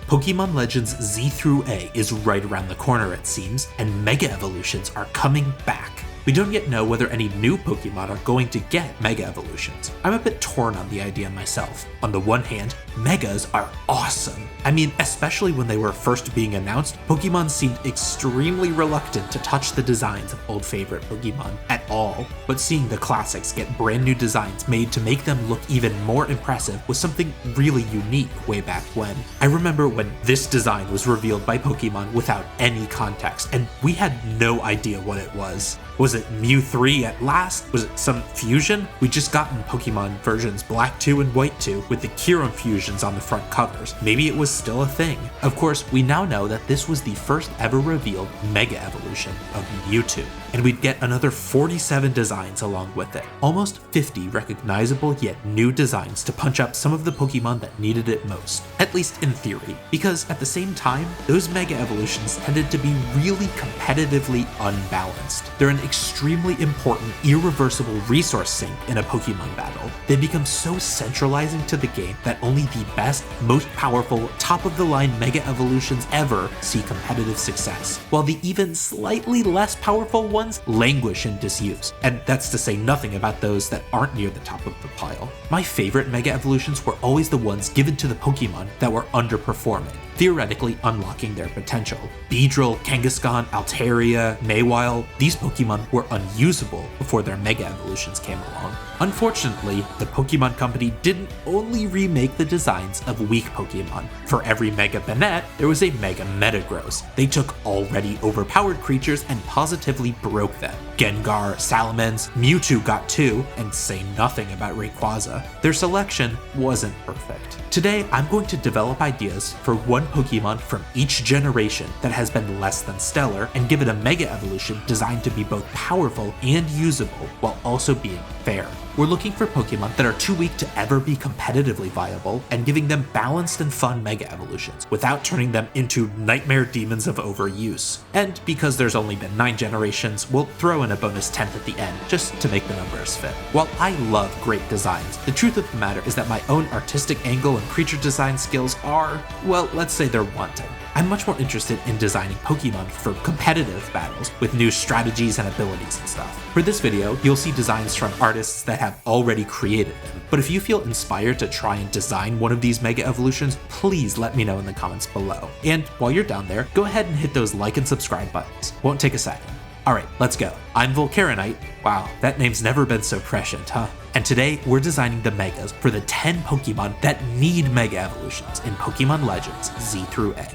Pokémon Legends Z-A is right around the corner it seems, and Mega Evolutions are coming back. We don't yet know whether any new Pokemon are going to get Mega Evolutions. I'm a bit torn on the idea myself. On the one hand, Megas are awesome. I mean, especially when they were first being announced, Pokemon seemed extremely reluctant to touch the designs of old favorite Pokemon at all. But seeing the classics get brand new designs made to make them look even more impressive was something really unique way back when. I remember when this design was revealed by Pokemon without any context, and we had no idea what it was. Was it Mew 3 at last? Was it some fusion? We just gotten Pokemon versions Black 2 and White 2 with the Kyurem fusions on the front covers. Maybe it was still a thing. Of course, we now know that this was the first ever revealed Mega Evolution of Mewtwo, and we'd get another 47 designs along with it. Almost 50 recognizable yet new designs to punch up some of the Pokemon that needed it most, at least in theory, because at the same time, those Mega Evolutions tended to be really competitively unbalanced. They're an extremely important, irreversible resource sink in a Pokemon battle. They become so centralizing to the game that only the best, most powerful, top-of-the-line Mega Evolutions ever see competitive success, while the even slightly less powerful ones languish in disuse, and that's to say nothing about those that aren't near the top of the pile. My favorite Mega Evolutions were always the ones given to the Pokemon that were underperforming, theoretically unlocking their potential. Beedrill, Kangaskhan, Altaria, Mawile, these Pokemon were unusable before their Mega Evolutions came along. Unfortunately, the Pokemon Company didn't only remake the designs of weak Pokemon. For every Mega Banette, there was a Mega Metagross. They took already overpowered creatures and positively broke them. Gengar, Salamence, Mewtwo got 2, and say nothing about Rayquaza. Their selection wasn't perfect. Today, I'm going to develop ideas for one Pokemon from each generation that has been less than stellar and give it a Mega Evolution designed to be both powerful and usable while also being fair. We're looking for Pokemon that are too weak to ever be competitively viable and giving them balanced and fun Mega Evolutions without turning them into nightmare demons of overuse. And because there's only been 9 generations, we'll throw in a bonus 10th at the end just to make the numbers fit. While I love great designs, the truth of the matter is that my own artistic angle and creature design skills are, well, let's say they're wanting. I'm much more interested in designing Pokemon for competitive battles with new strategies and abilities and stuff. For this video, you'll see designs from artists that have already created them, but if you feel inspired to try and design one of these Mega Evolutions, please let me know in the comments below. And while you're down there, go ahead and hit those like and subscribe buttons. Won't take a second. Alright, let's go. I'm Volcaronite. Wow, that name's never been so prescient, huh? And today, we're designing the Megas for the 10 Pokemon that need Mega Evolutions in Pokemon Legends Z-A.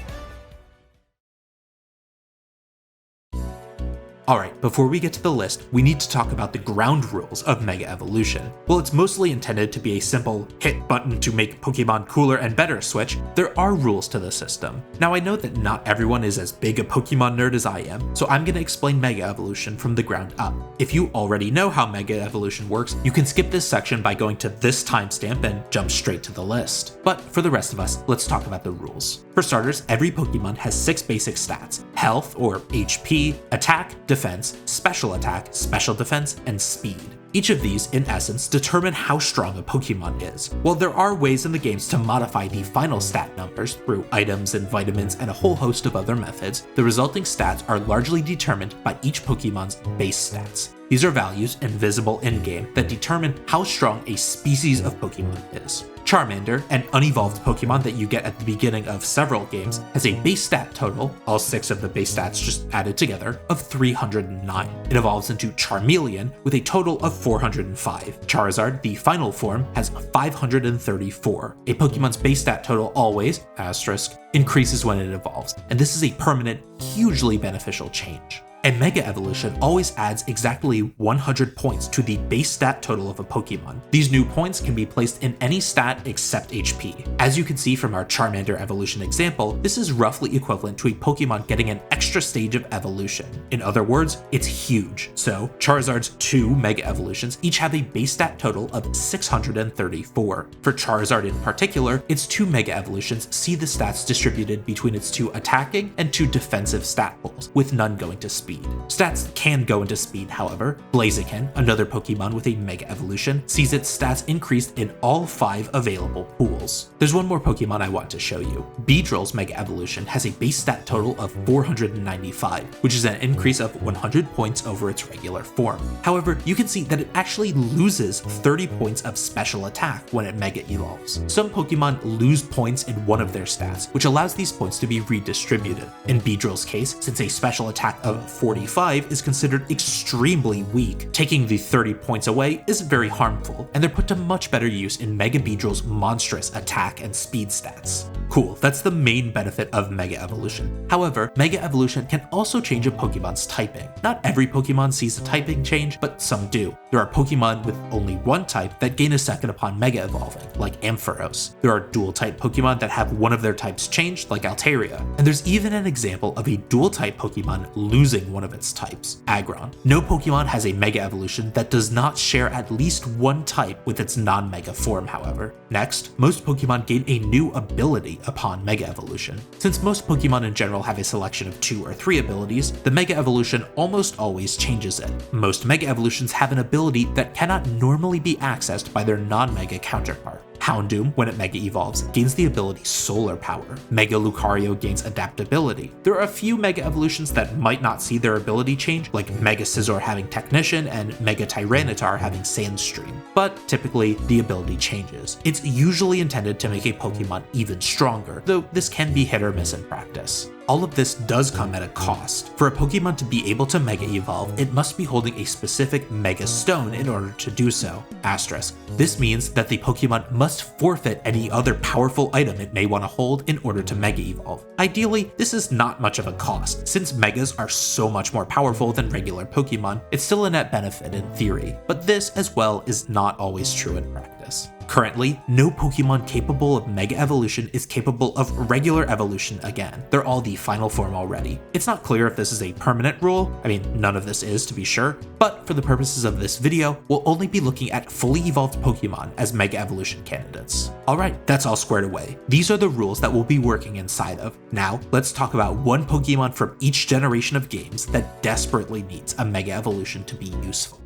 Alright, before we get to the list, we need to talk about the ground rules of Mega Evolution. While it's mostly intended to be a simple hit button to make Pokemon cooler and better switch, there are rules to the system. Now I know that not everyone is as big a Pokemon nerd as I am, so I'm going to explain Mega Evolution from the ground up. If you already know how Mega Evolution works, you can skip this section by going to this timestamp and jump straight to the list. But for the rest of us, let's talk about the rules. For starters, every Pokemon has 6 basic stats: health or HP, attack, defense, special attack, special defense, and speed. Each of these, in essence, determine how strong a Pokemon is. While there are ways in the games to modify the final stat numbers through items and vitamins and a whole host of other methods, the resulting stats are largely determined by each Pokemon's base stats. These are values invisible in-game that determine how strong a species of Pokemon is. Charmander, an unevolved Pokemon that you get at the beginning of several games, has a base stat total, all 6 of the base stats just added together, of 309. It evolves into Charmeleon with a total of 405. Charizard, the final form, has 534. A Pokemon's base stat total always, asterisk, increases when it evolves, and this is a permanent, hugely beneficial change. A Mega Evolution always adds exactly 100 points to the base stat total of a Pokemon. These new points can be placed in any stat except HP. As you can see from our Charmander evolution example, this is roughly equivalent to a Pokemon getting an extra stage of evolution. In other words, it's huge. So Charizard's 2 Mega Evolutions each have a base stat total of 634. For Charizard in particular, its 2 Mega Evolutions see the stats distributed between its 2 attacking and 2 defensive stat pools, with none going to speed. speed. Stats can go into speed, however. Blaziken, another Pokemon with a Mega Evolution, sees its stats increased in all 5 available pools. There's one more Pokemon I want to show you. Beedrill's Mega Evolution has a base stat total of 495, which is an increase of 100 points over its regular form. However, you can see that it actually loses 30 points of special attack when it Mega Evolves. Some Pokemon lose points in one of their stats, which allows these points to be redistributed. In Beedrill's case, since a special attack of 45 is considered extremely weak, taking the 30 points away isn't very harmful, and they're put to much better use in Mega Beedrill's monstrous attack and speed stats. Cool, that's the main benefit of Mega Evolution. However, Mega Evolution can also change a Pokemon's typing. Not every Pokemon sees a typing change, but some do. There are Pokemon with only one type that gain a second upon Mega Evolving, like Ampharos. There are dual-type Pokemon that have one of their types changed, like Altaria. And there's even an example of a dual-type Pokemon losing one of its types, Aggron. No Pokemon has a Mega Evolution that does not share at least one type with its non-Mega form, however. Next, most Pokemon gain a new ability upon Mega Evolution. Since most Pokemon in general have a selection of 2 or 3 abilities, the Mega Evolution almost always changes it. Most Mega Evolutions have an ability that cannot normally be accessed by their non-Mega counterpart. Houndoom, when it Mega Evolves, gains the ability Solar Power. Mega Lucario gains Adaptability. There are a few Mega Evolutions that might not see their ability change, like Mega Scizor having Technician and Mega Tyranitar having Sandstream, but typically the ability changes. It's usually intended to make a Pokemon even stronger, though this can be hit or miss in practice. All of this does come at a cost. For a Pokemon to be able to Mega Evolve, it must be holding a specific Mega Stone in order to do so. Asterisk. This means that the Pokemon must forfeit any other powerful item it may want to hold in order to Mega Evolve. Ideally, this is not much of a cost. Since Megas are so much more powerful than regular Pokemon, it's still a net benefit in theory, but this as well is not always true in practice. Currently, no Pokemon capable of Mega Evolution is capable of regular evolution again. They're all the final form already. It's not clear if this is a permanent rule. I mean, none of this is, to be sure, but for the purposes of this video, we'll only be looking at fully evolved Pokemon as Mega Evolution candidates. Alright, that's all squared away. These are the rules that we'll be working inside of. Now, let's talk about one Pokemon from each generation of games that desperately needs a Mega Evolution to be useful.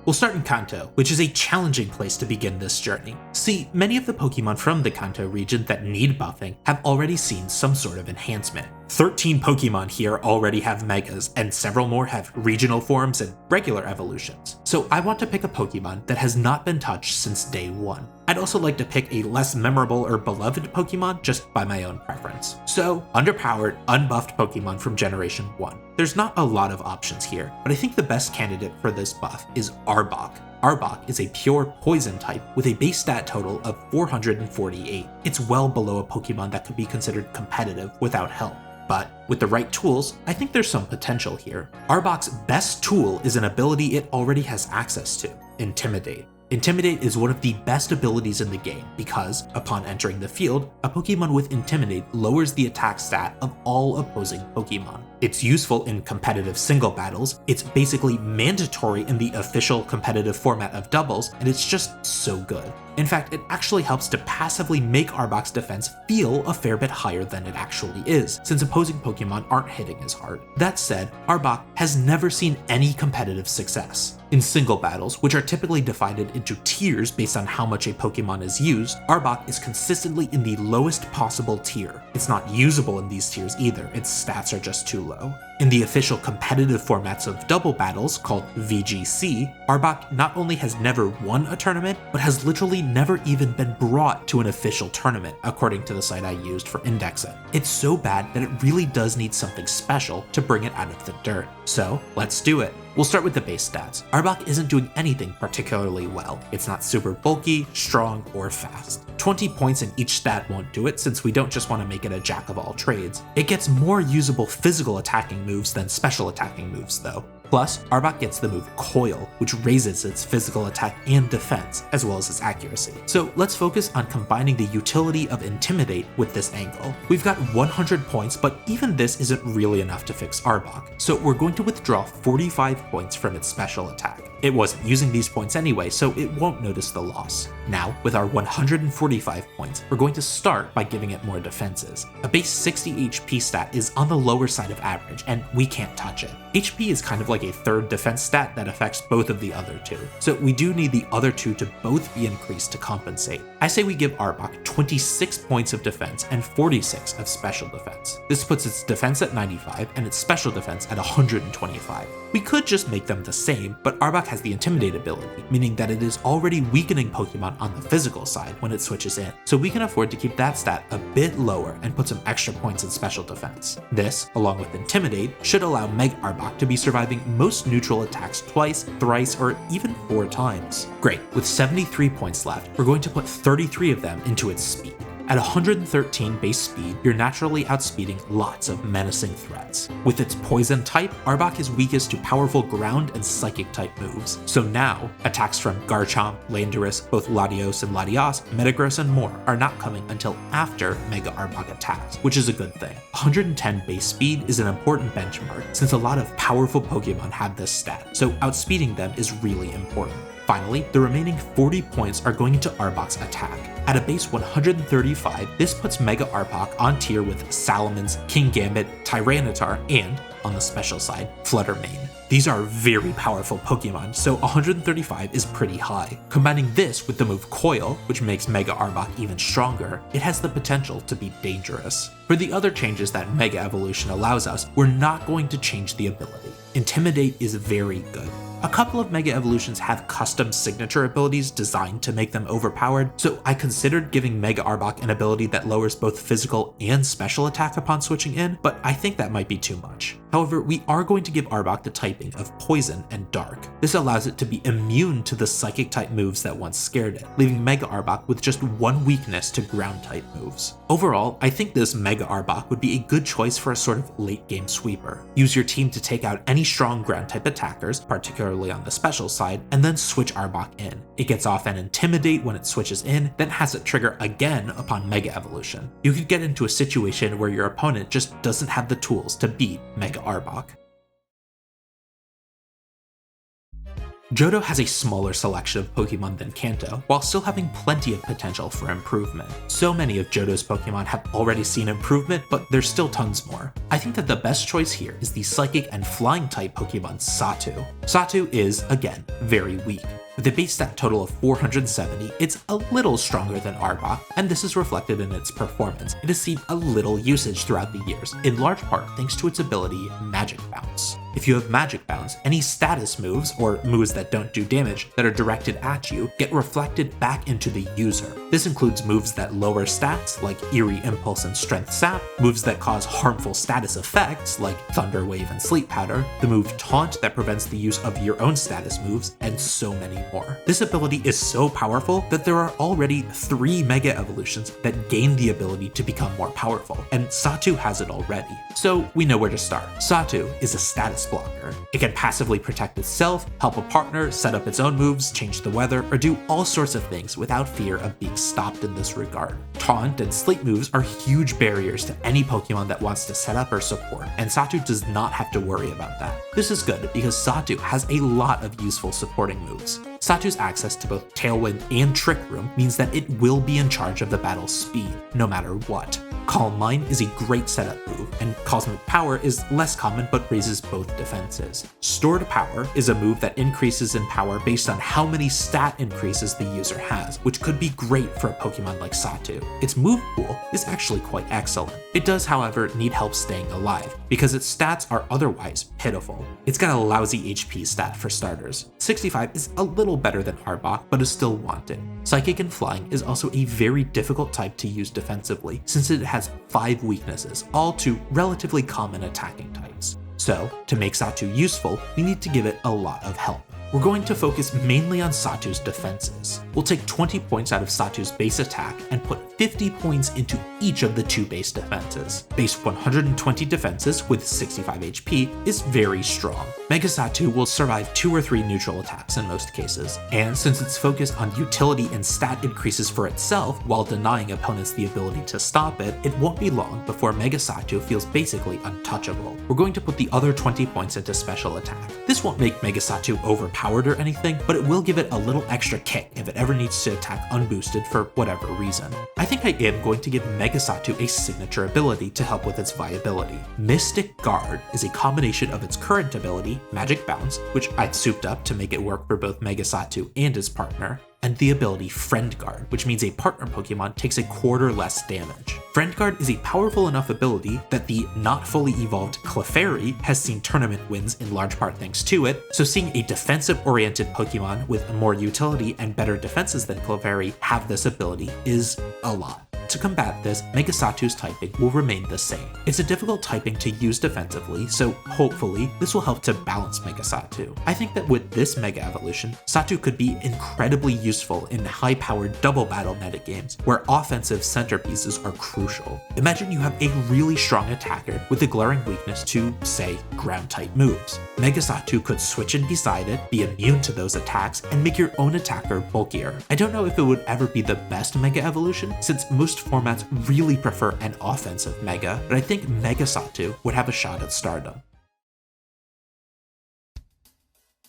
We'll start in Kanto, which is a challenging place to begin this journey. See, many of the Pokemon from the Kanto region that need buffing have already seen some sort of enhancement. 13 Pokemon here already have Megas, and several more have regional forms and regular evolutions. So I want to pick a Pokemon that has not been touched since day 1. I'd also like to pick a less memorable or beloved Pokemon just by my own preference. So, underpowered, unbuffed Pokemon from Generation 1. There's not a lot of options here, but I think the best candidate for this buff is Arbok. Arbok is a pure poison type with a base stat total of 448. It's well below a Pokemon that could be considered competitive without help. But with the right tools, I think there's some potential here. Arbok's best tool is an ability it already has access to, Intimidate. Intimidate is one of the best abilities in the game because, upon entering the field, a Pokemon with Intimidate lowers the attack stat of all opposing Pokemon. It's useful in competitive single battles, it's basically mandatory in the official competitive format of doubles, and it's just so good. In fact, it actually helps to passively make Arbok's defense feel a fair bit higher than it actually is, since opposing Pokemon aren't hitting as hard. That said, Arbok has never seen any competitive success. In single battles, which are typically divided into tiers based on how much a Pokemon is used, Arbok is consistently in the lowest possible tier. It's not usable in these tiers either, its stats are just too low. In the official competitive formats of double battles, called VGC, Arbok not only has never won a tournament, but has literally never even been brought to an official tournament, according to the site I used for indexing. It's so bad that it really does need something special to bring it out of the dirt. So, let's do it. We'll start with the base stats. Arbok isn't doing anything particularly well. It's not super bulky, strong, or fast. 20 points in each stat won't do it since we don't just want to make it a jack of all trades. It gets more usable physical attacking moves than special attacking moves though. Plus, Arbok gets the move Coil, which raises its physical attack and defense, as well as its accuracy. So let's focus on combining the utility of Intimidate with this angle. We've got 100 points, but even this isn't really enough to fix Arbok, so we're going to withdraw 45 points from its special attack. It wasn't using these points anyway, so it won't notice the loss. Now, with our 145 points, we're going to start by giving it more defenses. A base 60 HP stat is on the lower side of average, and we can't touch it. HP is kind of like a third defense stat that affects both of the other two, so we do need the other two to both be increased to compensate. I say we give Arbok 26 points of defense and 46 of special defense. This puts its defense at 95 and its special defense at 125. We could just make them the same, but Arbok has the Intimidate ability, meaning that it is already weakening Pokemon on the physical side when it switches in, so we can afford to keep that stat a bit lower and put some extra points in special defense. This, along with Intimidate, should allow Mega Arbok to be surviving most neutral attacks twice, thrice, or even 4 times. Great, with 73 points left, we're going to put 33 of them into its speed. At 113 base speed, you're naturally outspeeding lots of menacing threats. With its poison type, Arbok is weakest to powerful ground and psychic type moves. So now, attacks from Garchomp, Landorus, both Latios and Latias, Metagross and more are not coming until after Mega Arbok attacks, which is a good thing. 110 base speed is an important benchmark since a lot of powerful Pokemon have this stat, so outspeeding them is really important. Finally, the remaining 40 points are going into Arbok's attack. At a base 135, this puts Mega Arbok on tier with Salamence, Kingambit, Tyranitar, and, on the special side, Fluttermane. These are very powerful Pokemon, so 135 is pretty high. Combining this with the move Coil, which makes Mega Arbok even stronger, it has the potential to be dangerous. For the other changes that Mega Evolution allows us, we're not going to change the ability. Intimidate is very good. A couple of Mega Evolutions have custom signature abilities designed to make them overpowered, so I considered giving Mega Arbok an ability that lowers both physical and special attack upon switching in, but I think that might be too much. However, we are going to give Arbok the typing of Poison and Dark. This allows it to be immune to the Psychic type moves that once scared it, leaving Mega Arbok with just one weakness to Ground type moves. Overall, I think this Mega Arbok would be a good choice for a sort of late game sweeper. Use your team to take out any strong Ground type attackers, particularly on the special side, and then switch Arbok in. It gets off an Intimidate when it switches in, then has it trigger again upon Mega Evolution. You could get into a situation where your opponent just doesn't have the tools to beat Mega Arbok. Johto has a smaller selection of Pokemon than Kanto, while still having plenty of potential for improvement. So many of Johto's Pokemon have already seen improvement, but there's still tons more. I think that the best choice here is the Psychic and Flying type Pokemon Xatu. Xatu is, again, very weak. With a base stat total of 470, it's a little stronger than Arbok, and this is reflected in its performance. It has seen a little usage throughout the years, in large part thanks to its ability Magic Bounce. If you have Magic Bounce, any status moves, or moves that don't do damage, that are directed at you, get reflected back into the user. This includes moves that lower stats, like Eerie Impulse and Strength Sap, moves that cause harmful status effects, like Thunder Wave and Sleep Powder, the move Taunt that prevents the use of your own status moves, and so many more. This ability is so powerful that there are already 3 Mega Evolutions that gain the ability to become more powerful, and Xatu has it already. So we know where to start. Xatu is a status blocker. It can passively protect itself, help a partner, set up its own moves, change the weather, or do all sorts of things without fear of being stopped in this regard. Taunt and Sleep moves are huge barriers to any Pokemon that wants to set up or support, and Xatu does not have to worry about that. This is good because Xatu has a lot of useful supporting moves. Xatu's access to both Tailwind and Trick Room means that it will be in charge of the battle's speed, no matter what. Calm Mind is a great setup move, and Cosmic Power is less common but raises both defenses. Stored Power is a move that increases in power based on how many stat increases the user has, which could be great for a Pokemon like Xatu. Its move pool is actually quite excellent. It does, however, need help staying alive, because its stats are otherwise pitiful. It's got a lousy HP stat for starters. 65 is a little better than Arbok, but is still wanting. Psychic and Flying is also a very difficult type to use defensively, since it has 5 weaknesses, all to relatively common attacking types. So, to make Xatu useful, we need to give it a lot of help. We're going to focus mainly on Xatu's defenses. We'll take 20 points out of Xatu's base attack and put 50 points into each of the 2 base defenses. Base 120 defenses with 65 HP is very strong. Mega Xatu will survive 2 or 3 neutral attacks in most cases, and since it's focused on utility and stat increases for itself while denying opponents the ability to stop it, it won't be long before Mega Xatu feels basically untouchable. We're going to put the other 20 points into special attack. This won't make Mega Xatu overpowered, overpowered or anything, but it will give it a little extra kick if it ever needs to attack unboosted for whatever reason. I think I am going to give Megasatu a signature ability to help with its viability. Mystic Guard is a combination of its current ability, Magic Bounce, which I've souped up to make it work for both Megasatu and his partner, and the ability Friend Guard, which means a partner Pokemon takes a quarter less damage. Friend Guard is a powerful enough ability that the not fully evolved Clefairy has seen tournament wins in large part thanks to it, so seeing a defensive-oriented Pokemon with more utility and better defenses than Clefairy have this ability is a lot. To combat this, Megasatu's typing will remain the same. It's a difficult typing to use defensively, so hopefully this will help to balance Megasatu. I think that with this Mega Evolution, Satu could be incredibly useful in high-powered double battle metagames where offensive centerpieces are crucial. Imagine you have a really strong attacker with a glaring weakness to, say, ground-type moves. Megasatu could switch in beside it, be immune to those attacks, and make your own attacker bulkier. I don't know if it would ever be the best Mega Evolution, since most formats really prefer an offensive Mega, but I think Megasatu would have a shot at stardom.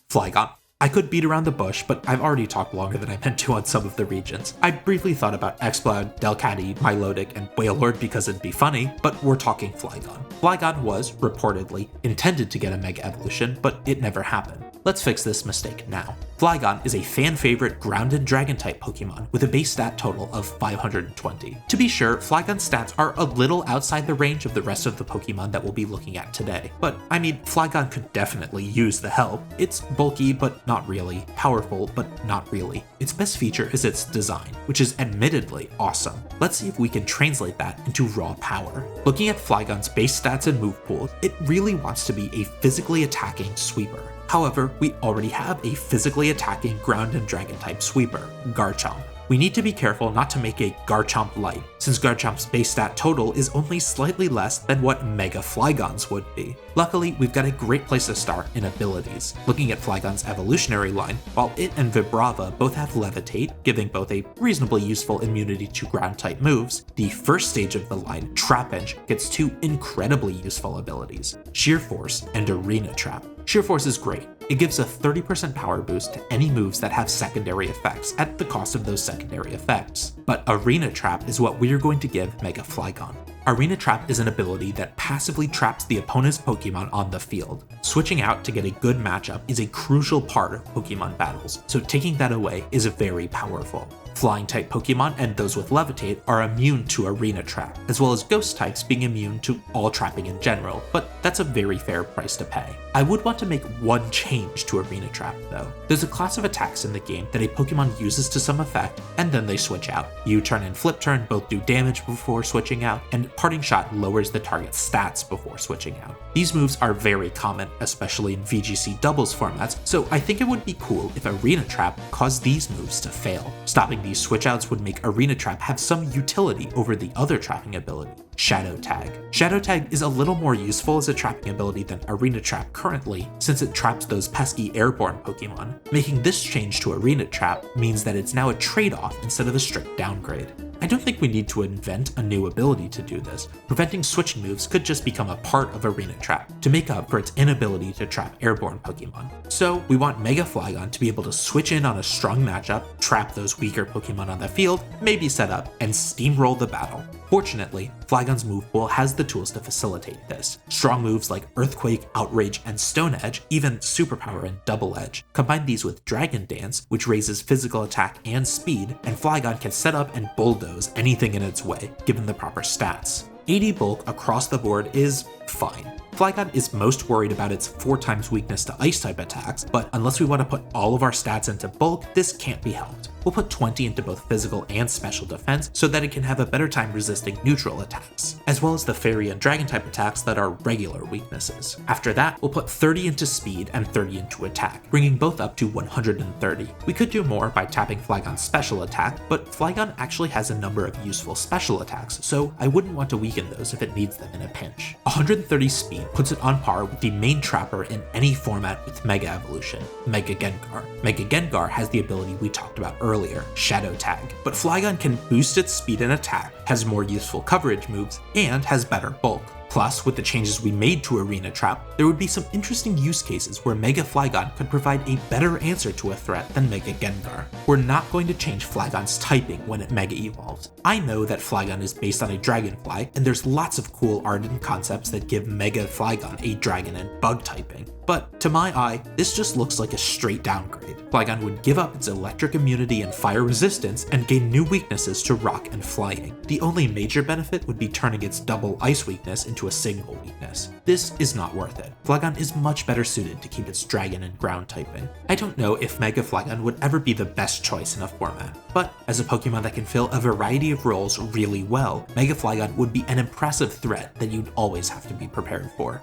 Flygon. I could beat around the bush, but I've already talked longer than I meant to on some of the regions. I briefly thought about Exploud, Delcatty, Milotic, and Wailord because it'd be funny, but we're talking Flygon. Flygon was, reportedly, intended to get a Mega Evolution, but it never happened. Let's fix this mistake now. Flygon is a fan-favorite ground and dragon-type Pokemon with a base stat total of 520. To be sure, Flygon's stats are a little outside the range of the rest of the Pokemon that we'll be looking at today, but I mean, Flygon could definitely use the help. It's bulky, but not really, powerful, but not really. Its best feature is its design, which is admittedly awesome. Let's see if we can translate that into raw power. Looking at Flygon's base stats and move pool, it really wants to be a physically attacking sweeper. However, we already have a physically attacking ground and dragon type sweeper, Garchomp. We need to be careful not to make a Garchomp Light, since Garchomp's base stat total is only slightly less than what Mega Flygon's would be. Luckily, we've got a great place to start in abilities. Looking at Flygon's evolutionary line, while it and Vibrava both have Levitate, giving both a reasonably useful immunity to ground-type moves, the first stage of the line, Trapinch, gets two incredibly useful abilities, Sheer Force and Arena Trap. Sheer Force is great. It gives a 30% power boost to any moves that have secondary effects at the cost of those secondary effects. But Arena Trap is what we're going to give Mega Flygon. Arena Trap is an ability that passively traps the opponent's Pokemon on the field. Switching out to get a good matchup is a crucial part of Pokemon battles, so taking that away is very powerful. Flying-type Pokemon and those with Levitate are immune to Arena Trap, as well as Ghost types being immune to all trapping in general, but that's a very fair price to pay. I would want to make one change to Arena Trap though. There's a class of attacks in the game that a Pokemon uses to some effect, and then they switch out. U-Turn and Flip Turn both do damage before switching out, and Parting Shot lowers the target's stats before switching out. These moves are very common, especially in VGC doubles formats, so I think it would be cool if Arena Trap caused these moves to fail. Stopping these switch-outs would make Arena Trap have some utility over the other trapping ability, Shadow Tag. Shadow Tag is a little more useful as a trapping ability than Arena Trap currently, since it traps those pesky airborne Pokemon. Making this change to Arena Trap means that it's now a trade-off instead of a strict downgrade. I don't think we need to invent a new ability to do this. Preventing switching moves could just become a part of Arena Trap to make up for its inability to trap airborne Pokemon. So we want Mega Flygon to be able to switch in on a strong matchup, trap those weaker Pokemon on the field, maybe set up, and steamroll the battle. Fortunately, Flygon's move pool has the tools to facilitate this. Strong moves like Earthquake, Outrage, and Stone Edge, even Superpower and Double Edge. Combine these with Dragon Dance, which raises physical attack and speed, and Flygon can set up and bulldoze anything in its way, given the proper stats. 80 bulk across the board is fine. Flygon is most worried about its 4x weakness to Ice-type attacks, but unless we want to put all of our stats into bulk, this can't be helped. We'll put 20 into both physical and special defense so that it can have a better time resisting neutral attacks, as well as the fairy and dragon type attacks that are regular weaknesses. After that, we'll put 30 into speed and 30 into attack, bringing both up to 130. We could do more by tapping Flygon's special attack, but Flygon actually has a number of useful special attacks, so I wouldn't want to weaken those if it needs them in a pinch. 130 speed puts it on par with the main trapper in any format with Mega Evolution, Mega Gengar. Mega Gengar has the ability we talked about earlier, Shadow Tag, but Flygon can boost its speed and attack, has more useful coverage moves, and has better bulk. Plus, with the changes we made to Arena Trap, there would be some interesting use cases where Mega Flygon could provide a better answer to a threat than Mega Gengar. We're not going to change Flygon's typing when it Mega Evolves. I know that Flygon is based on a Dragonfly, and there's lots of cool art and concepts that give Mega Flygon a Dragon and Bug typing, but to my eye, this just looks like a straight downgrade. Flygon would give up its electric immunity and fire resistance and gain new weaknesses to rock and flying. The only major benefit would be turning its double ice weakness into a single weakness. This is not worth it. Flygon is much better suited to keep its dragon and ground typing. I don't know if Mega Flygon would ever be the best choice in a format, but as a Pokemon that can fill a variety of roles really well, Mega Flygon would be an impressive threat that you'd always have to be prepared for.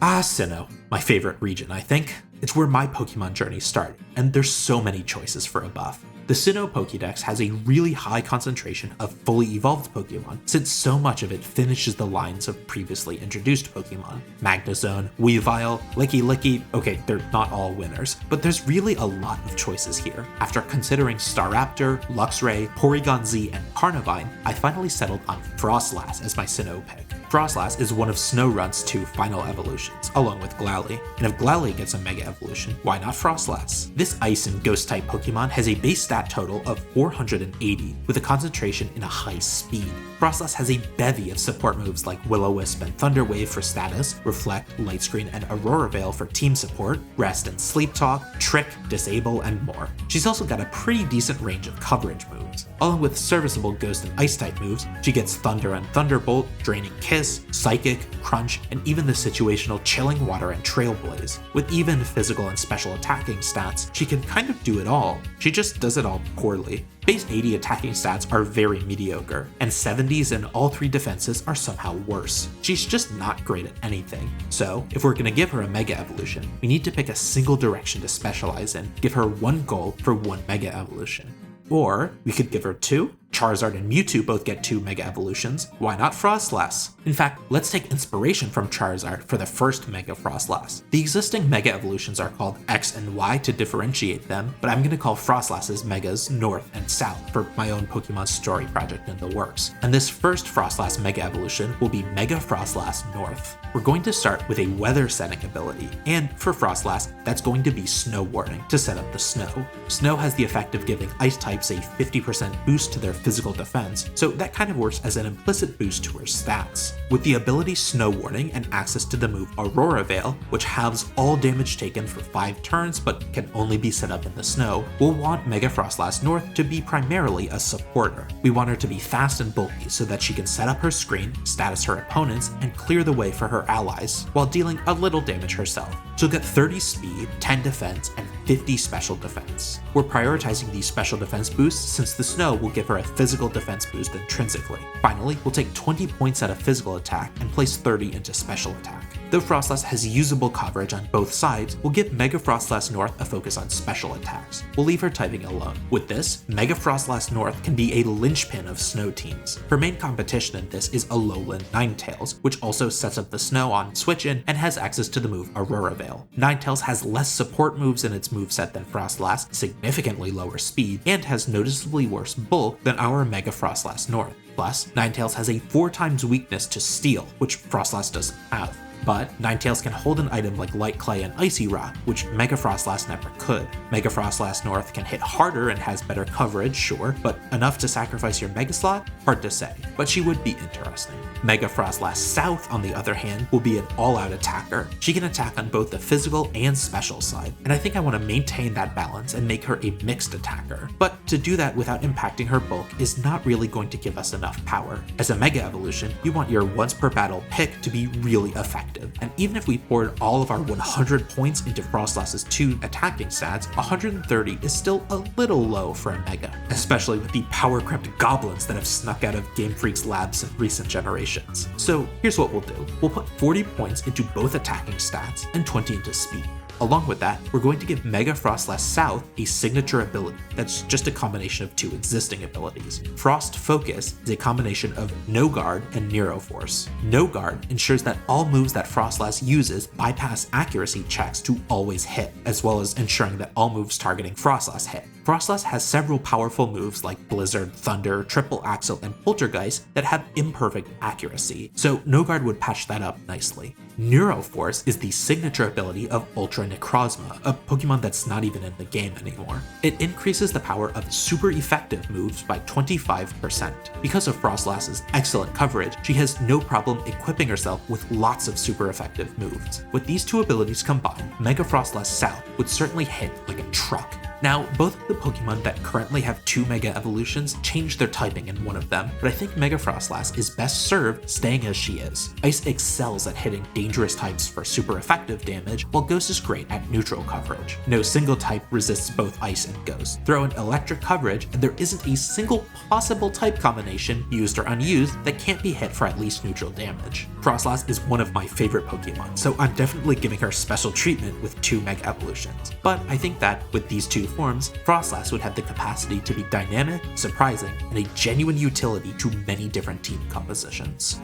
Sinnoh, my favorite region, I think. It's where my Pokemon journey started, and there's so many choices for a buff. The Sinnoh Pokédex has a really high concentration of fully evolved Pokemon, since so much of it finishes the lines of previously introduced Pokemon. Magnezone, Weavile, Licky, okay, they're not all winners, but there's really a lot of choices here. After considering Staraptor, Luxray, Porygon Z, and Carnivine, I finally settled on Frostlass as my Sinnoh pick. Frostlass is one of Snowrunt's 2 final evolutions, along with Glalie, and if Glalie gets a Mega Evolution, why not Frostlass? This Ice and Ghost-type Pokemon has a base stat total of 480, with a concentration in a high speed. Frostlass has a bevy of support moves like Will-O-Wisp and Thunder Wave for status, Reflect, Light Screen, and Aurora Veil for team support, Rest and Sleep Talk, Trick, Disable, and more. She's also got a pretty decent range of coverage moves. Along with serviceable Ghost and Ice-type moves, she gets Thunder and Thunderbolt, Draining Kiss, Psychic, Crunch, and even the situational Chilling Water and Trailblaze. With even physical and special attacking stats, she can kind of do it all. She just does it all poorly. Base 80 attacking stats are very mediocre, and 70s in all 3 defenses are somehow worse. She's just not great at anything. So, if we're gonna give her a Mega Evolution, we need to pick a single direction to specialize in, give her 1 goal for 1 Mega Evolution. Or, we could give her 2. Charizard and Mewtwo both get 2 Mega Evolutions, why not Frostlass? In fact, let's take inspiration from Charizard for the first Mega Frostlass. The existing Mega Evolutions are called X and Y to differentiate them, but I'm gonna call Frostlass's Megas North and South for my own Pokemon story project in the works. And this first Frostlass Mega Evolution will be Mega Frostlass North. We're going to start with a weather setting ability, and for Frostlass, that's going to be Snow Warning to set up the snow. Snow has the effect of giving ice types a 50% boost to their physical defense, so that kind of works as an implicit boost to her stats. With the ability Snow Warning and access to the move Aurora Veil, which halves all damage taken for 5 turns but can only be set up in the snow, we'll want Mega Frostlass North to be primarily a supporter. We want her to be fast and bulky so that she can set up her screen, status her opponents, and clear the way for her allies, while dealing a little damage herself. She'll get 30 speed, 10 defense, and 50 special defense. We're prioritizing these special defense boosts since the snow will give her a physical defense boost intrinsically. Finally, we'll take 20 points out of physical attack and place 30 into special attack. Though Frostlass has usable coverage on both sides, we'll give Mega Frostlass North a focus on special attacks. We'll leave her typing alone. With this, Mega Frostlass North can be a linchpin of snow teams. Her main competition in this is Alolan Ninetales, which also sets up the snow on switch-in and has access to the move Aurora Veil. Ninetales has less support moves in its moveset than Frostlass, significantly lower speed, and has noticeably worse bulk than our Mega Frostlass North. Plus, Ninetales has a 4 times weakness to Steel, which Frostlass doesn't have. But Ninetales can hold an item like Light Clay and Icy Rock, which Mega Frostlass never could. Mega Frostlass North can hit harder and has better coverage, sure, but enough to sacrifice your Mega Slot? Hard to say, but she would be interesting. Mega Frostlass South, on the other hand, will be an all-out attacker. She can attack on both the physical and special side, and I think I want to maintain that balance and make her a mixed attacker. But to do that without impacting her bulk is not really going to give us enough power. As a Mega Evolution, you want your once per battle pick to be really effective. And even if we poured all of our 100 points into Frostlass's 2 attacking stats, 130 is still a little low for a Mega, especially with the power-crept goblins that have snuck out of Game Freak's labs in recent generations. So here's what we'll do. We'll put 40 points into both attacking stats and 20 into speed. Along with that, we're going to give Mega Frostlass South a signature ability that's just a combination of 2 existing abilities. Frost Focus is a combination of No Guard and Nero Force. No Guard ensures that all moves that Frostlass uses bypass accuracy checks to always hit, as well as ensuring that all moves targeting Frostlass hit. Froslass has several powerful moves like Blizzard, Thunder, Triple Axle, and Poltergeist that have imperfect accuracy, so No Guard would patch that up nicely. Neuroforce is the signature ability of Ultra Necrozma, a Pokemon that's not even in the game anymore. It increases the power of super effective moves by 25%. Because of Frostlass's excellent coverage, she has no problem equipping herself with lots of super effective moves. With these two abilities combined, Mega Frostlass South would certainly hit like a truck. Now, both of the Pokemon that currently have 2 Mega Evolutions change their typing in one of them, but I think Mega Frostlass is best served staying as she is. Ice excels at hitting dangerous types for super effective damage, while Ghost is great at neutral coverage. No single type resists both Ice and Ghost. Throw in electric coverage, and there isn't a single possible type combination, used or unused, that can't be hit for at least neutral damage. Frostlass is one of my favorite Pokemon, so I'm definitely giving her special treatment with 2 Mega Evolutions. But I think that, with these two forms, Frostlass would have the capacity to be dynamic, surprising, and a genuine utility to many different team compositions.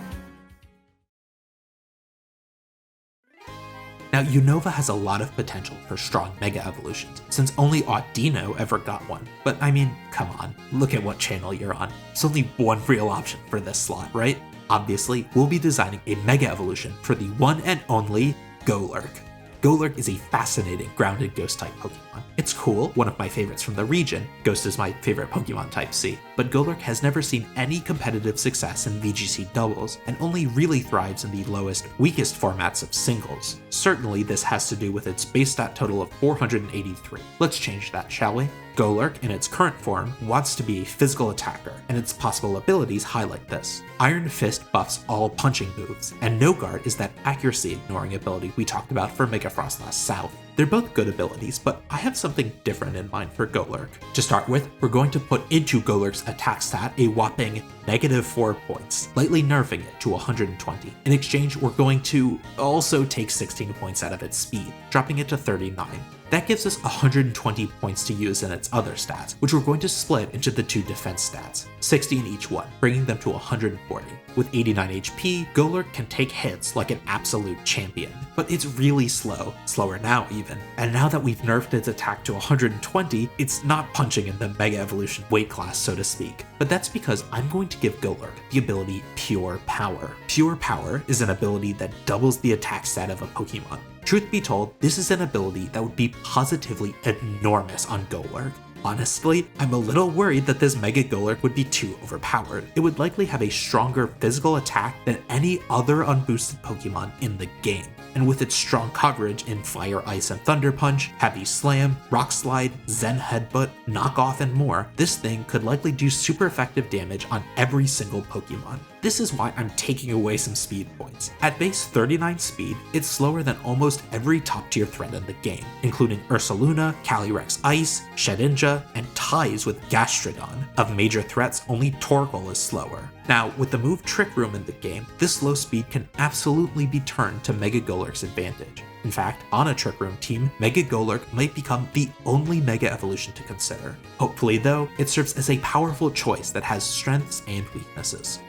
Now, Unova has a lot of potential for strong Mega Evolutions, since only Audino ever got one. But I mean, come on, look at what channel you're on. There's only one real option for this slot, right? Obviously, we'll be designing a Mega Evolution for the one and only Golurk. Golurk is a fascinating grounded ghost type Pokemon. It's cool, one of my favorites from the region. Ghost is my favorite Pokemon type C, but Golurk has never seen any competitive success in VGC doubles and only really thrives in the lowest, weakest formats of singles. Certainly this has to do with its base stat total of 483. Let's change that, shall we? Golurk, in its current form, wants to be a physical attacker, and its possible abilities highlight this. Iron Fist buffs all punching moves, and No Guard is that accuracy ignoring ability we talked about for Mega Frostlass South. They're both good abilities, but I have something different in mind for Golurk. To start with, we're going to put into Golurk's attack stat a whopping -4 points, lightly nerfing it to 120. In exchange, we're going to also take 16 points out of its speed, dropping it to 39. That gives us 120 points to use in its other stats, which we're going to split into the 2 defense stats, 60 in each one, bringing them to 140. With 89 HP, Golurk can take hits like an absolute champion, but it's really slow, slower now even, and now that we've nerfed its attack to 120, it's not punching in the Mega Evolution weight class, so to speak. But that's because I'm going to give Golurk the ability Pure Power. Pure Power is an ability that doubles the attack stat of a Pokemon. Truth be told, this is an ability that would be positively enormous on Golurk. Honestly, I'm a little worried that this Mega Golurk would be too overpowered. It would likely have a stronger physical attack than any other unboosted Pokemon in the game. And with its strong coverage in Fire, Ice, and Thunder Punch, Heavy Slam, Rock Slide, Zen Headbutt, Knock Off, and more, this thing could likely do super effective damage on every single Pokemon. This is why I'm taking away some speed points. At base 39 speed, it's slower than almost every top tier threat in the game, including Ursaluna, Calyrex Ice, Shedinja, and ties with Gastrodon. Of major threats, only Torkoal is slower. Now, with the move Trick Room in the game, this low speed can absolutely be turned to Mega Golurk's advantage. In fact, on a Trick Room team, Mega Golurk might become the only Mega Evolution to consider. Hopefully though, it serves as a powerful choice that has strengths and weaknesses.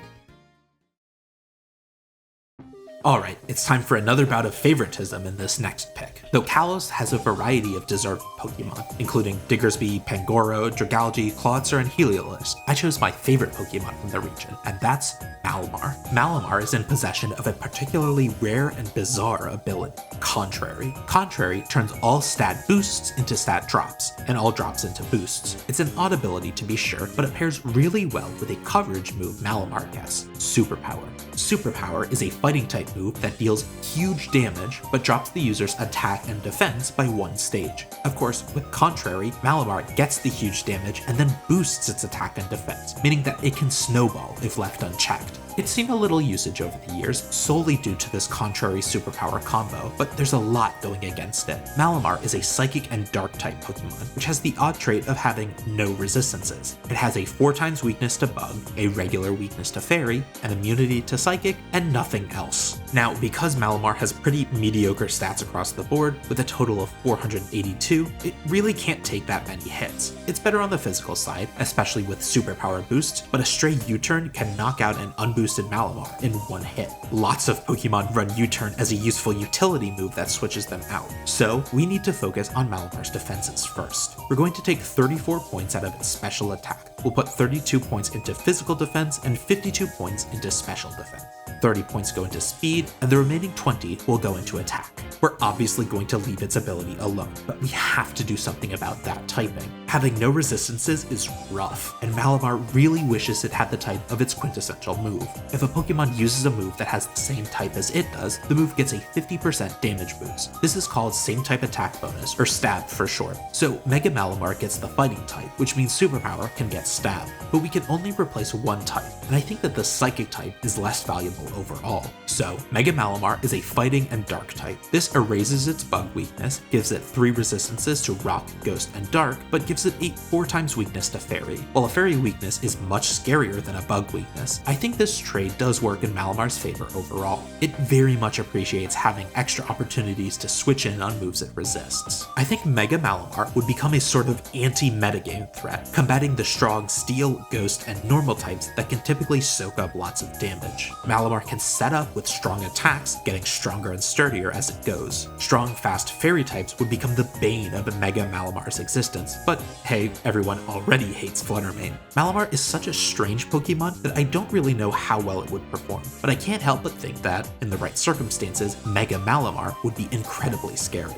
Alright, it's time for another bout of favoritism in this next pick. Though Kalos has a variety of deserved Pokemon, including Diggersby, Pangoro, Dragalge, Clawitzer, and Heliolisk, I chose my favorite Pokemon from the region, and that's Malamar. Malamar is in possession of a particularly rare and bizarre ability, Contrary. Contrary turns all stat boosts into stat drops, and all drops into boosts. It's an odd ability to be sure, but it pairs really well with a coverage move Malamar gets, Superpower. Superpower is a fighting type move that deals huge damage, but drops the user's attack and defense by 1 stage. Of course, with Contrary, Malamar gets the huge damage and then boosts its attack and defense, meaning that it can snowball if left unchecked. It's seen a little usage over the years, solely due to this Contrary Superpower combo, but there's a lot going against it. Malamar is a Psychic and Dark type Pokemon, which has the odd trait of having no resistances. It has a 4x weakness to Bug, a regular weakness to Fairy, an immunity to Psychic, and nothing else. Now, because Malamar has pretty mediocre stats across the board, with a total of 482, it really can't take that many hits. It's better on the physical side, especially with superpower boosts, but a stray U-turn can knock out an unboosted Malamar in one hit. Lots of Pokemon run U-turn as a useful utility move that switches them out, so we need to focus on Malamar's defenses first. We're going to take 34 points out of its special attack. We'll put 32 points into physical defense and 52 points into special defense. 30 points go into speed, and the remaining 20 will go into attack. We're obviously going to leave its ability alone, but we have to do something about that typing. Having no resistances is rough, and Malamar really wishes it had the type of its quintessential move. If a Pokemon uses a move that has the same type as it does, the move gets a 50% damage boost. This is called same type attack bonus, or stab for short. So Mega Malamar gets the fighting type, which means superpower can get stab, but we can only replace one type, and I think that the psychic type is less valuable overall. So Mega Malamar is a fighting and dark type. This erases its bug weakness, gives it 3 resistances to rock, ghost, and dark, but gives it a 4 times weakness to fairy. While a fairy weakness is much scarier than a bug weakness, I think this trade does work in Malamar's favor overall. It very much appreciates having extra opportunities to switch in on moves it resists. I think Mega Malamar would become a sort of anti-metagame threat, combating the strong steel, ghost, and normal types that can typically soak up lots of damage. Malamar can set up with strong attacks, getting stronger and sturdier as it goes. Strong, fast fairy types would become the bane of Mega Malamar's existence, but hey, everyone already hates Fluttermane. Malamar is such a strange Pokemon that I don't really know how well it would perform, but I can't help but think that, in the right circumstances, Mega Malamar would be incredibly scary.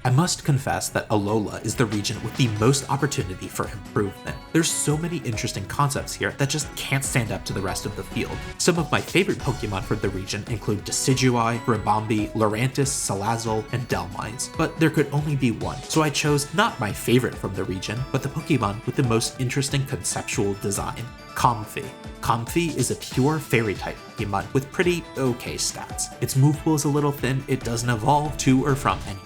I must confess that Alola is the region with the most opportunity for improvement. There's so many interesting concepts here that just can't stand up to the rest of the field. Some of my favorite Pokemon for the region include Decidueye, Ribombee, Lurantis, Salazzle, and Dhelmise, but there could only be one, so I chose not my favorite from the region, but the Pokemon with the most interesting conceptual design, Comfey. Comfey is a pure fairy-type Pokemon with pretty okay stats. Its move pool is a little thin, it doesn't evolve to or from anything,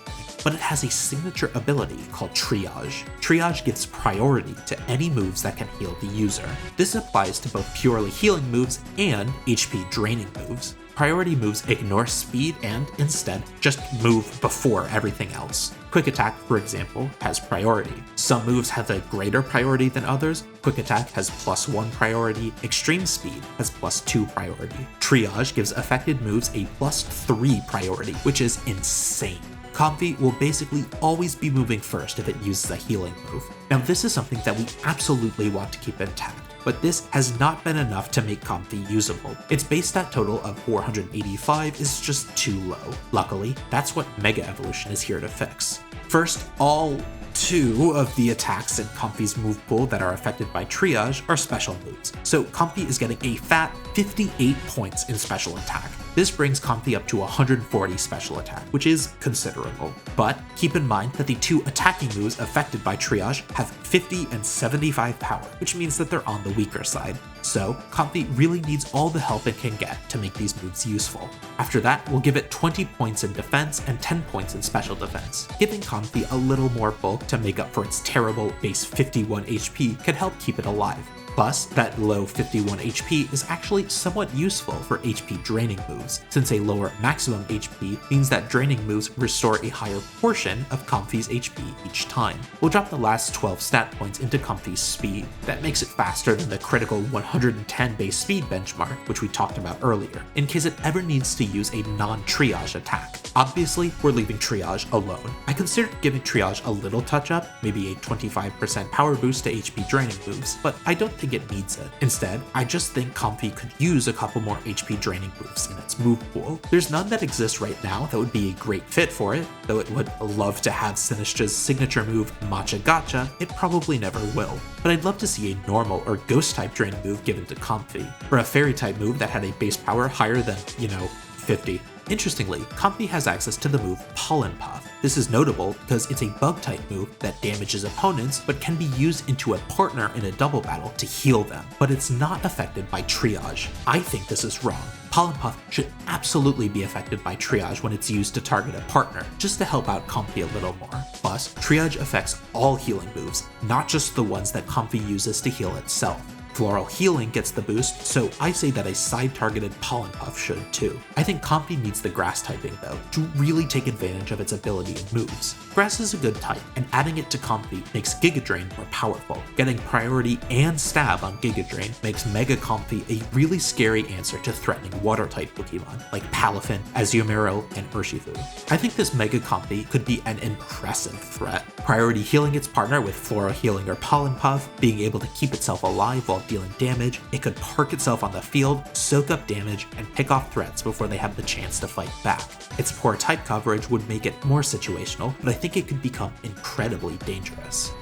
but it has a signature ability called Triage. Triage gives priority to any moves that can heal the user. This applies to both purely healing moves and HP draining moves. Priority moves ignore speed and, instead, just move before everything else. Quick Attack, for example, has priority. Some moves have a greater priority than others. Quick Attack has +1 priority, Extreme Speed has +2 priority. Triage gives affected moves a +3 priority, which is insane. Comfey will basically always be moving first if it uses a healing move. Now this is something that we absolutely want to keep intact, but this has not been enough to make Comfey usable. Its base stat total of 485 is just too low. Luckily, that's what Mega Evolution is here to fix. First, all 2 of the attacks in Comfey's move pool that are affected by Triage are special moves, so Comfey is getting a fat 58 points in special attack. This brings Comfey up to 140 special attack, which is considerable. But keep in mind that the 2 attacking moves affected by Triage have 50 and 75 power, which means that they're on the weaker side. So Comfey really needs all the help it can get to make these moves useful. After that, we'll give it 20 points in defense and 10 points in special defense. Giving Comfey a little more bulk to make up for its terrible base 51 HP can help keep it alive. Plus, that low 51 HP is actually somewhat useful for HP draining moves, since a lower maximum HP means that draining moves restore a higher portion of Comfey's HP each time. We'll drop the last 12 stat points into Comfey's speed. That makes it faster than the critical 110 base speed benchmark, which we talked about earlier, in case it ever needs to use a non-triage attack. Obviously, we're leaving Triage alone. I considered giving Triage a little touch-up, maybe a 25% power boost to HP draining moves, but I don't think it needs it. Instead, I just think Comfey could use a couple more HP draining moves in its move pool. There's none that exists right now that would be a great fit for it, though it would love to have Sinistra's signature move Matcha Gotcha, it probably never will. But I'd love to see a normal or ghost type draining move given to Comfey, or a fairy type move that had a base power higher than, 50. Interestingly, Comfey has access to the move Pollen Puff. This is notable because it's a bug-type move that damages opponents but can be used into a partner in a double battle to heal them, but it's not affected by Triage. I think this is wrong. Pollen Puff should absolutely be affected by Triage when it's used to target a partner, just to help out Comfey a little more. Plus, Triage affects all healing moves, not just the ones that Comfey uses to heal itself. Floral Healing gets the boost, so I say that a side-targeted Pollen Puff should too. I think Comfey needs the Grass typing though, to really take advantage of its ability and moves. Grass is a good type, and adding it to Comfey makes Giga Drain more powerful. Getting priority and stab on Giga Drain makes Mega Comfey a really scary answer to threatening Water-type Pokemon like Palafin, Azumarill, and Urshifu. I think this Mega Comfey could be an impressive threat. Priority healing its partner with Floral Healing or Pollen Puff, being able to keep itself alive while dealing damage, it could park itself on the field, soak up damage, and pick off threats before they have the chance to fight back. Its poor type coverage would make it more situational, but I think it could become incredibly dangerous.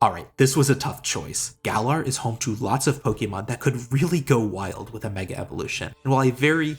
Alright, this was a tough choice. Galar is home to lots of Pokemon that could really go wild with a Mega Evolution, and while I very